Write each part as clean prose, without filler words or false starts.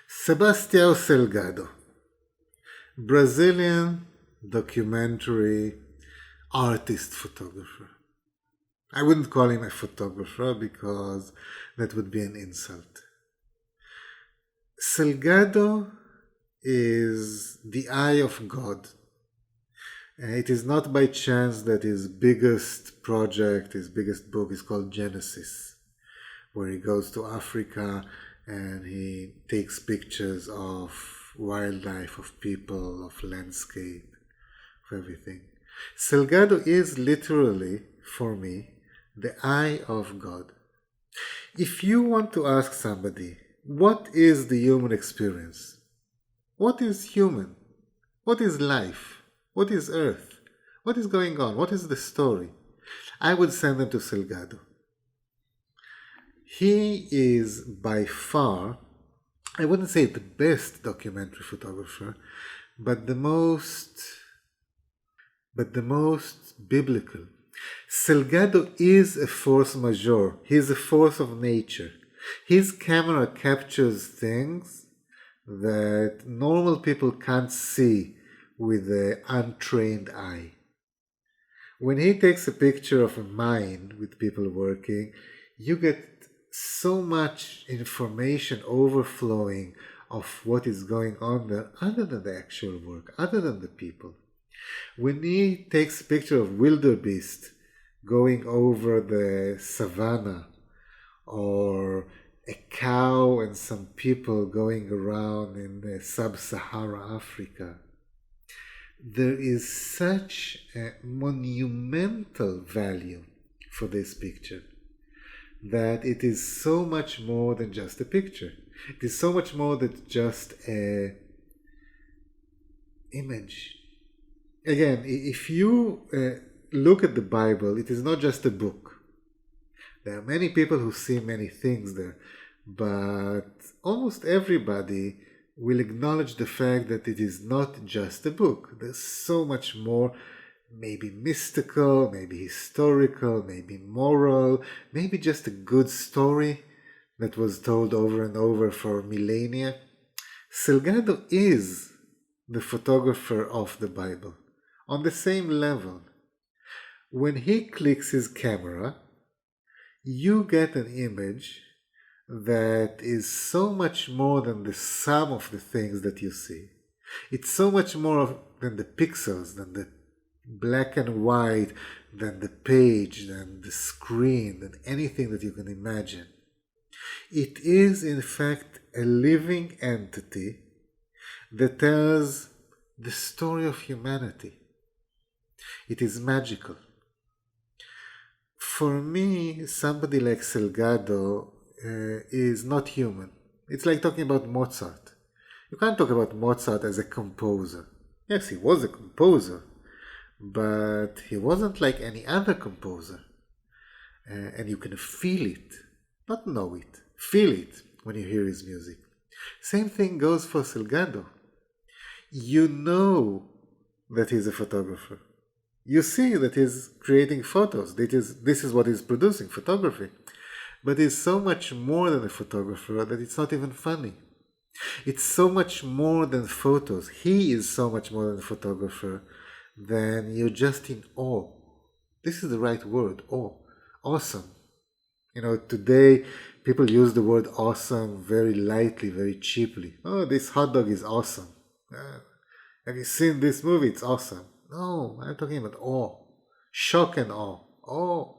Sebastiao Salgado, Brazilian documentary artist photographer. I wouldn't call him a photographer because that would be an insult. Salgado is the eye of God. It is not by chance that his biggest project, his biggest book is called Genesis, where he goes to Africa and he takes pictures of wildlife, of people, of landscape, of everything. Salgado is literally, for me, the eye of God. If you want to ask somebody, what is the human experience? What is human? What is life? What is earth? What is going on? What is the story? I would send them to Salgado. He is by far, I wouldn't say the best documentary photographer, but the most biblical. Salgado is a force majeure. He is a force of nature. His camera captures things that normal people can't see with the untrained eye. When he takes a picture of a mine with people working, you get so much information overflowing of what is going on there other than the actual work, other than the people. When he takes a picture of wildebeest going over the savannah, or a cow and some people going around in the sub-Sahara Africa, there is such a monumental value for this picture that it is so much more than just a picture. It is so much more than just an image. Again, if you look at the Bible, it is not just a book. There are many people who see many things there, but almost everybody will acknowledge the fact that it is not just a book. There's so much more, maybe mystical, maybe historical, maybe moral, maybe just a good story that was told over and over for millennia. Salgado is the photographer of the Bible, on the same level. When he clicks his camera, you get an image that is so much more than the sum of the things that you see. It's so much more than the pixels, than the black and white, than the page, than the screen, than anything that you can imagine. It is, in fact, a living entity that tells the story of humanity. It is magical. For me, somebody like Salgado is not human. It's like talking about Mozart. You can't talk about Mozart as a composer. Yes, he was a composer, but he wasn't like any other composer. And you can feel it, not know it, feel it when you hear his music. Same thing goes for Salgado. You know that he's a photographer. You see that he's creating photos. This is what he's producing, photography. But he's so much more than a photographer that it's not even funny. It's so much more than photos. He is so much more than a photographer than you're just in awe. This is the right word, awe. Awesome. Today people use the word awesome very lightly, very cheaply. Oh, this hot dog is awesome. Have you seen this movie? It's awesome. No, I'm talking about awe. Shock and awe. Awe.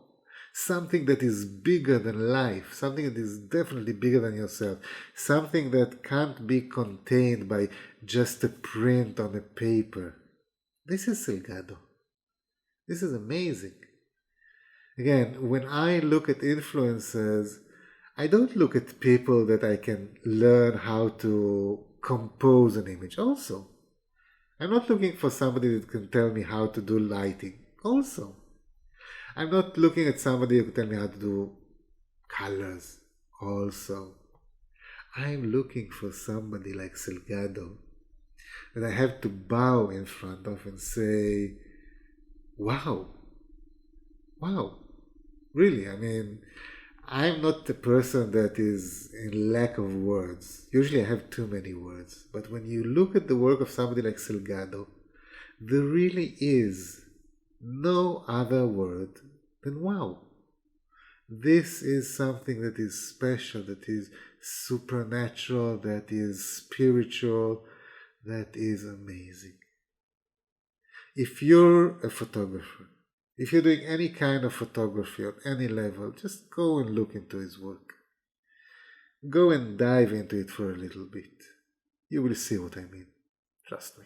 Something that is bigger than life. Something that is definitely bigger than yourself. Something that can't be contained by just a print on a paper. This is Salgado. This is amazing. Again, when I look at influencers, I don't look at people that I can learn how to compose an image. Also, I'm not looking for somebody that can tell me how to do lighting. Also, I'm not looking at somebody who can tell me how to do colors. Also, I'm looking for somebody like Salgado that I have to bow in front of and say, wow, really, I'm not the person that is in lack of words. Usually I have too many words. But when you look at the work of somebody like Salgado, there really is no other word than wow. This is something that is special, that is supernatural, that is spiritual, that is amazing. If you're a photographer, if you're doing any kind of photography on any level, just go and look into his work. Go and dive into it for a little bit. You will see what I mean. Trust me.